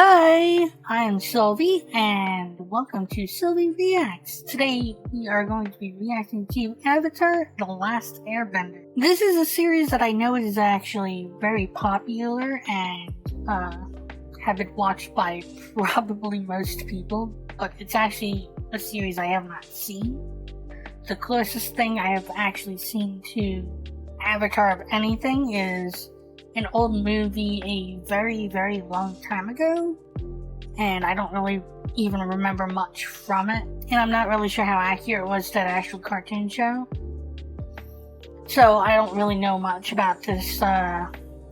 Hi, I am Sylvie, and welcome to Sylvie Reacts. Today, we are going to be reacting to Avatar: The Last Airbender. This is a series that I know is actually very popular and have been watched by probably most people, but it's actually a series I have not seen. The closest thing I have actually seen to Avatar of anything is an old movie a very, very long time ago, and I don't really even remember much from it, and I'm not really sure how accurate it was to that actual cartoon show, so I don't really know much about this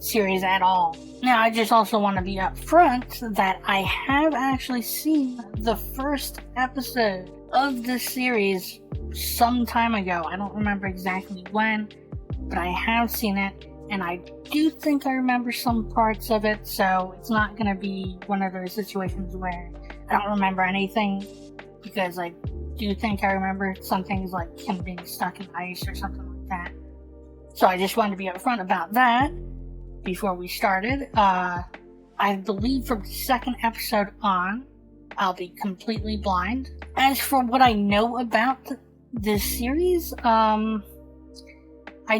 series at all. Now, I just also want to be upfront that I have actually seen the first episode of this series some time ago. I don't remember exactly when, but I have seen it, and I do think I remember some parts of it, so it's not going to be one of those situations where I don't remember anything, because I do think I remember some things like him being stuck in ice or something like that. So I just wanted to be upfront about that before we started. I believe from the second episode on, I'll be completely blind. As for what I know about this series, I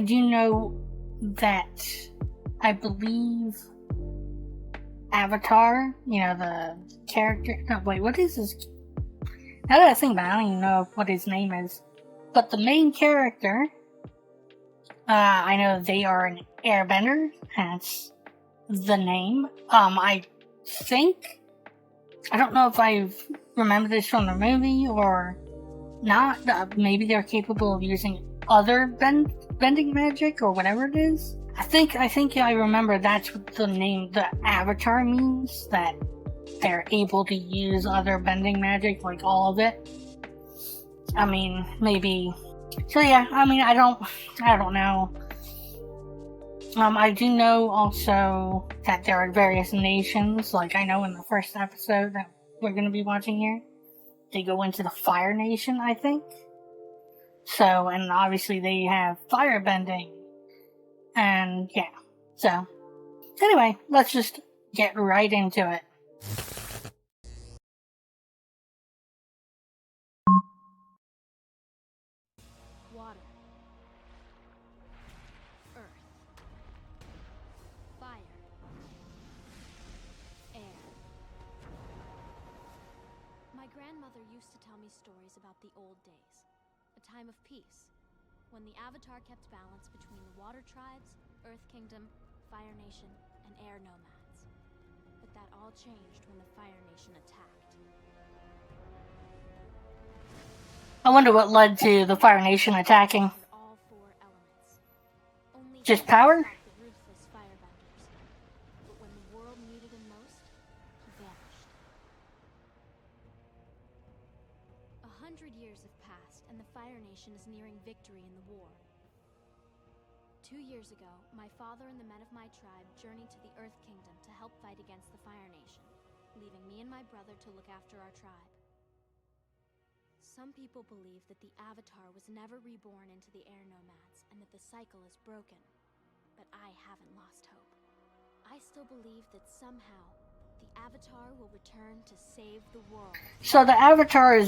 do know that I believe Avatar, the character. No, wait, what is his? Now that I think about it, I don't even know what his name is. But the main character, I know they are an Airbender. That's the name. I think, I don't know if I remember this from the movie or not. Maybe they're capable of using other bending magic or whatever it is. I think I remember that's what the name, the Avatar, means, that they're able to use other bending magic, like all of it. I mean, maybe. So yeah, I mean, I don't know. I do know also that there are various nations, like I know in the first episode that we're going to be watching here, they go into the Fire Nation, I think. So, and obviously they have firebending, and yeah. So, anyway, let's just get right into it. Water. Earth. Fire. Air. My grandmother used to tell me stories about the old days, a time of peace, when the Avatar kept balance between the Water Tribes, Earth Kingdom, Fire Nation, and Air Nomads. But that all changed when the Fire Nation attacked. I wonder what led to the Fire Nation attacking. All four elements. Only Just power? the ruthless firebenders. But when the world needed him most, he vanished. 100 years have passed, and the Fire Nation is nearing victory in the war. 2 years ago, my father and the men of my tribe journeyed to the Earth Kingdom to help fight against the Fire Nation, leaving me and my brother to look after our tribe. Some people believe that the Avatar was never reborn into the Air Nomads and that the cycle is broken. But I haven't lost hope. I still believe that somehow, the Avatar will return to save the world. So the Avatar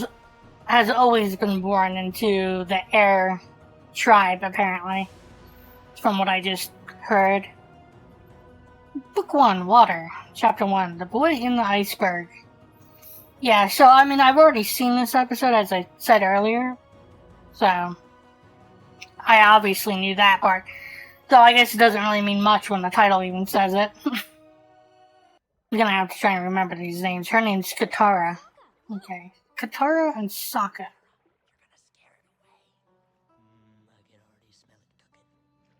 has always been born into the Air tribe, apparently, from what I just heard. Book 1, Water. Chapter 1, The Boy in the Iceberg. Yeah, so, I mean, I've already seen this episode, as I said earlier. So, I obviously knew that part. So, I guess it doesn't really mean much when the title even says it. I'm gonna have to try and remember these names. Her name's Katara. Okay. Katara and Sokka.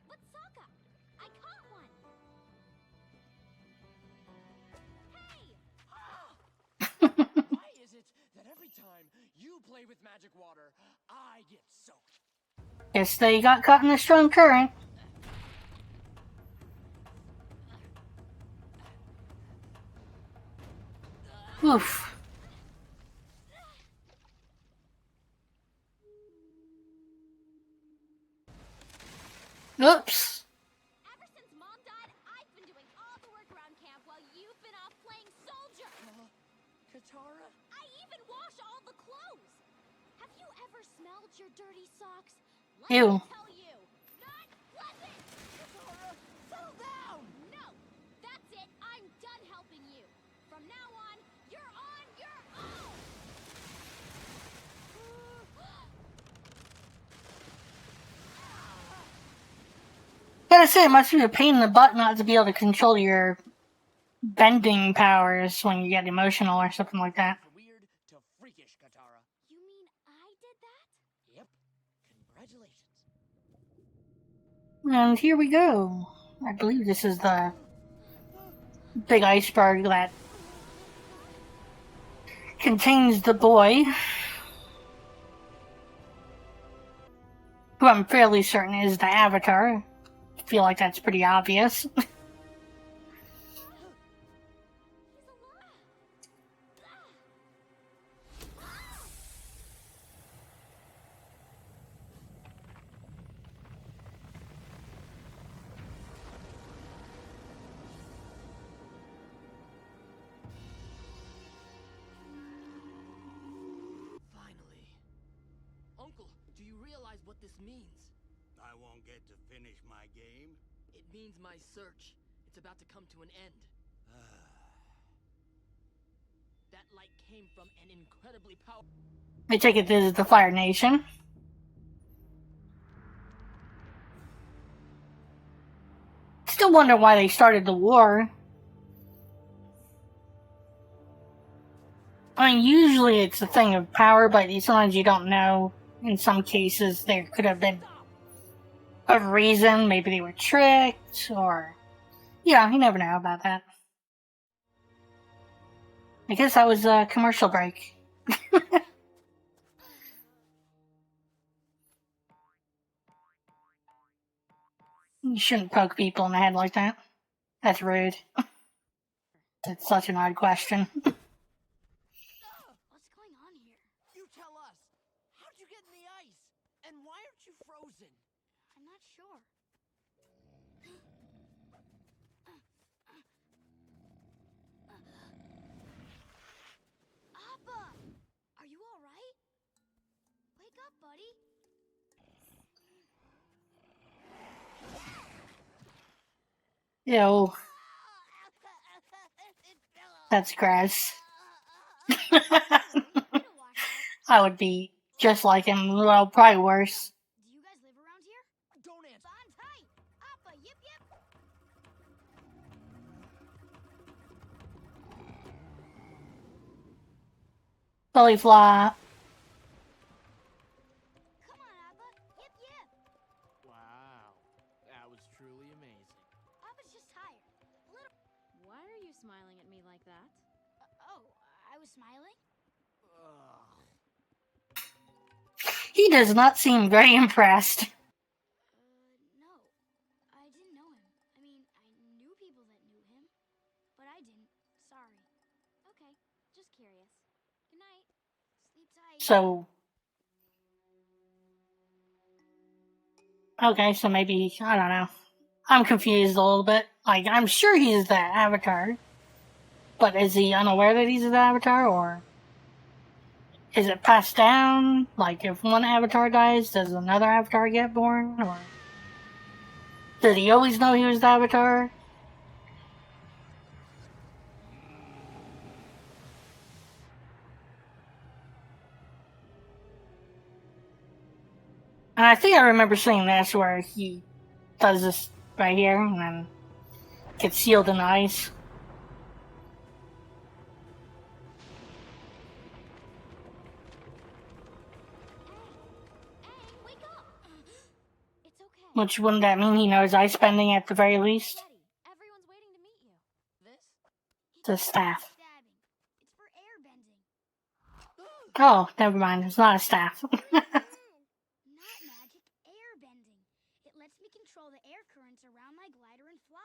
What's Sokka? I caught one! Hey! Why is it that every time you play with magic water, I get soaked? Guess they got caught in a strong current. Oof. Oops. Ever since Mom died, I've been doing all the work around camp while you've been off playing soldier. Katara? I even wash all the clothes. Have you ever smelled your dirty socks? Let Ew. me tell you, not pleasant. Katara, settle down! No, that's it. I'm done helping you. From now on your own. Gotta say, it must be a pain in the butt not to be able to control your bending powers when you get emotional or something like that. Weird to freakish, Katara. You mean I did that? Yep. Congratulations. And here we go. I believe this is the big iceberg that contains the boy, who I'm fairly certain is the Avatar. I feel like that's pretty obvious. Finally. Uncle, do you realize what this means? I won't get to finish my game. It means my search. It's about to come to an end. That light came from an incredibly powerful... I take it this is the Fire Nation. Still wonder why they started the war. I mean, usually it's a thing of power, but sometimes you don't know. In some cases, there could have been a reason. Maybe they were tricked, or... Yeah, you never know about that. I guess that was a commercial break. You shouldn't poke people in the head like that. That's rude. That's such an odd question. What's going on here? You tell us. How'd you get in the ice? And why aren't you frozen? I'm not sure. Appa! Are you alright? Wake up, buddy. Ew. That's gross. I would be just like him, well, probably worse. Do you guys live around here? Don't answer. On tight! Appa, yip yip! Belly flop. Come on, Appa, yip yip! Wow. That was truly amazing. Appa's just tired. A little... Why are you smiling at me like that? Oh, I was smiling? Ugh. He does not seem very impressed. No. I didn't know him. I mean, I knew people that knew him, but I didn't. Sorry. Okay, just curious. Good night. Sleep tight. So... Okay, so maybe, I don't know. I'm confused a little bit. Like, I'm sure he's the Avatar. But is he unaware that he's the Avatar, or... Is it passed down? Like, if one Avatar dies, does another Avatar get born? Or... Did he always know he was the Avatar? And I think I remember seeing this where he does this right here and then gets sealed in ice. Hey, wake up! It's okay. Which wouldn't that mean he knows ice bending at the very least? Steady. Everyone's waiting to meet you. This? The staff. Stabbing. It's for airbending. Oh, never mind. It's not a staff. Not magic, airbending. It lets me control the air currents around my glider and fly.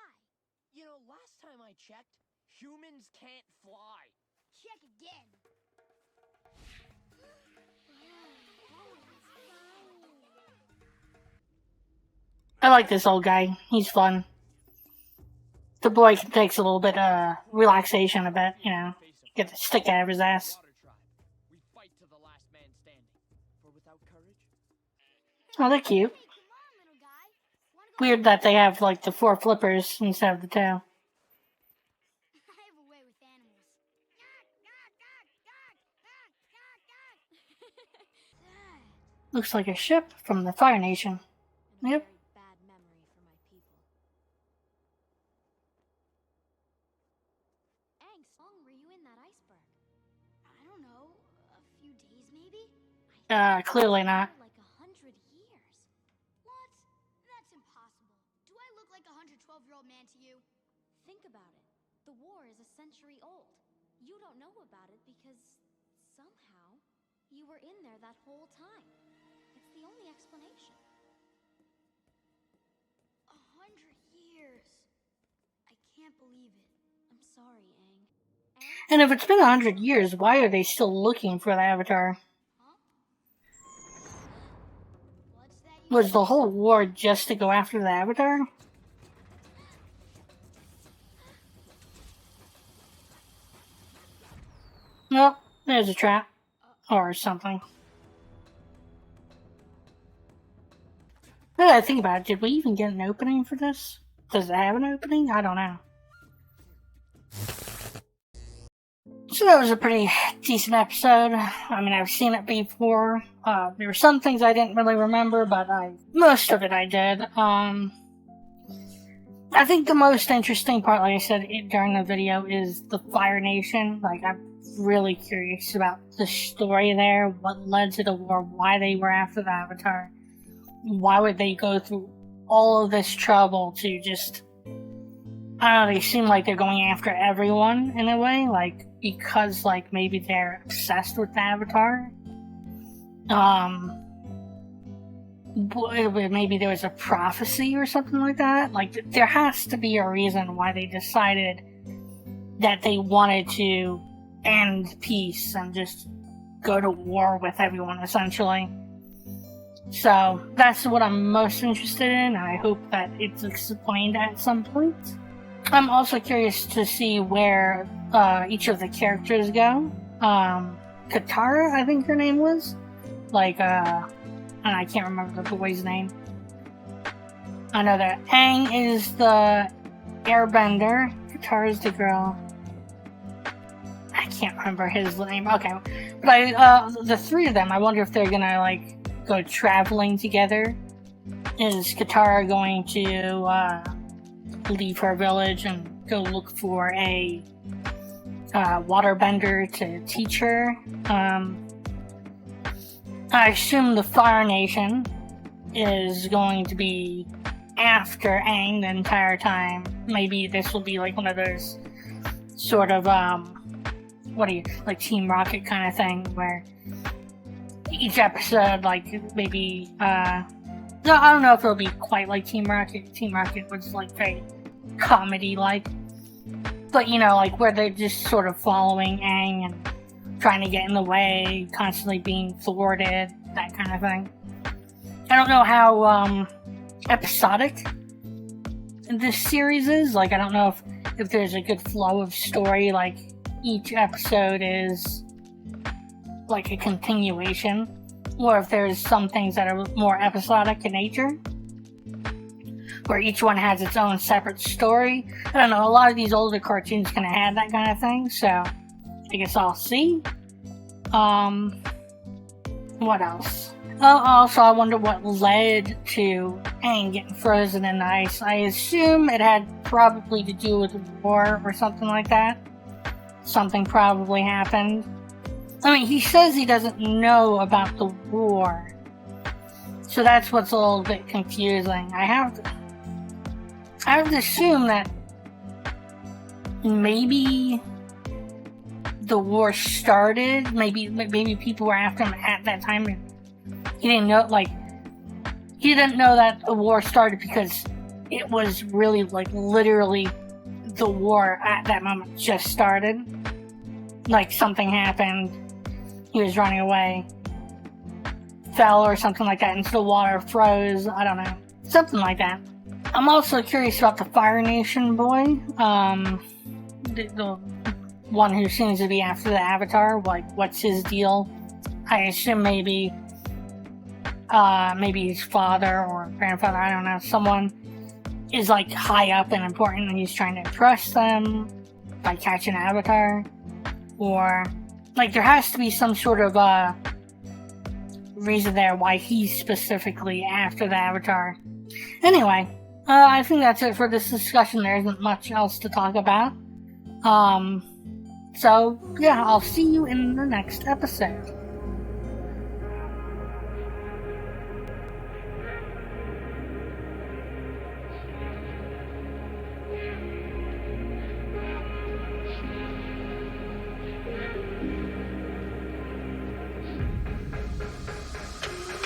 You know, last time I checked, humans can't fly. Check again. I like this old guy. He's fun. The boy takes a little bit relaxation a bit, you know. Get the stick out of his ass. Water tribe. We fight to the last man standing. For without courage, Oh, they're cute. Hey, come on, little guy. Wanna go Weird that they have like the 4 flippers instead of the tail. I have a way with animals. Looks like a ship from the Fire Nation. And a Yep. very bad memory for my people. Eggs, how long were you in that iceberg? I don't know, a few days maybe? Clearly not. Like 100 years. What? That's impossible. Do I look like a 112-year-old man to you? Think about it. The war is a century old. You don't know about it because somehow you were in there that whole time. It's the only explanation. 100 years. I can't believe it. I'm sorry, Aang. And if it's been 100 years, why are they still looking for the Avatar? What's that you Was the whole war just to go after the Avatar? Well, there's a trap. Or something. Now that I think about it, did we even get an opening for this? Does it have an opening? I don't know. So that was a pretty decent episode. I mean, I've seen it before. There were some things I didn't really remember, but most of it I did. I think the most interesting part, like I said during the video, is the Fire Nation. Like, I'm really curious about the story there, what led to the war, why they were after the Avatar. Why would they go through all of this trouble to just... I don't know, they seem like they're going after everyone in a way, like, because, like, maybe they're obsessed with the Avatar. Maybe there was a prophecy or something like that. Like, there has to be a reason why they decided that they wanted to end peace and just go to war with everyone, essentially. So, that's what I'm most interested in, and I hope that it's explained at some point. I'm also curious to see where each of the characters go. Katara, I think her name was. Like, I can't remember the boy's name. I know that Aang is the Airbender. Katara's the girl. I can't remember his name. Okay. But the 3 of them, I wonder if they're gonna, like, go traveling together. Is Katara going to, leave her village and go look for a waterbender to teach her? I assume the Fire Nation is going to be after Aang the entire time. Maybe this will be like one of those sort of like Team Rocket kind of thing, where each episode, like, maybe no, I don't know if it'll be quite like Team Rocket. Team Rocket was like very comedy-like. But, you know, like, where they're just sort of following Aang and trying to get in the way, constantly being thwarted, that kind of thing. I don't know how, episodic this series is. Like, I don't know if there's a good flow of story, like, each episode is, like, a continuation, or if there's some things that are more episodic in nature, where each one has its own separate story. I don't know, a lot of these older cartoons kind of had that kind of thing, so I guess I'll see. What else? Also, I wonder what led to Aang getting frozen in the ice. I assume it had probably to do with war or something like that. Something probably happened. I mean, he says he doesn't know about the war, so that's what's a little bit confusing. I have to assume that maybe the war started. Maybe people were after him at that time. He didn't know. Like, he didn't know that the war started because it was really, like, literally the war at that moment just started. Like, something happened. He was running away, fell or something like that into the water, froze. I don't know, something like that. I'm also curious about the Fire Nation boy. one who seems to be after the Avatar. Like, what's his deal? I assume maybe his father or grandfather, I don't know, someone is like high up and important and he's trying to impress them by catching an Avatar. Or, like, there has to be some sort of reason there why he's specifically after the Avatar. Anyway, I think that's it for this discussion. There isn't much else to talk about. So, yeah, I'll see you in the next episode.